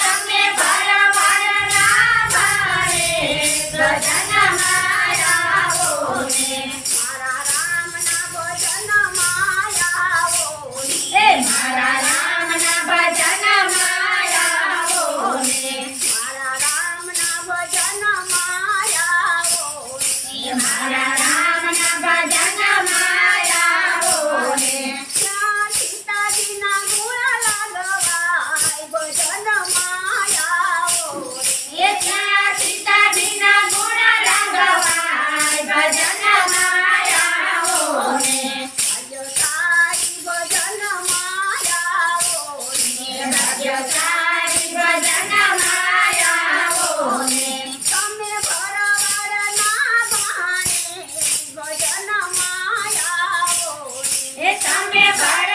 તમે ભરવાડના ભારે ભજનમાં આવો ને મારા રામના ભજનમાં આવો ને મારા રામના ભજનમાં આવો ને મારા રામના ભજનમાં આવો ને મારા રામના ભજનમાં આવો ને ત્યાં સીતાજીના ગુણ લાગવાય ભજનમાં આવો ને ત્યાં સીતાજીના ગુણ લાગવાય ભજનમાં આવો ને ભાગ્યશાળી ભજનમાં આવો ને ભાગ્યશાળી ભજનમાં આવો ને તમે ભરવાડના ભાણે ભજનમાં આવો ને તમે ભર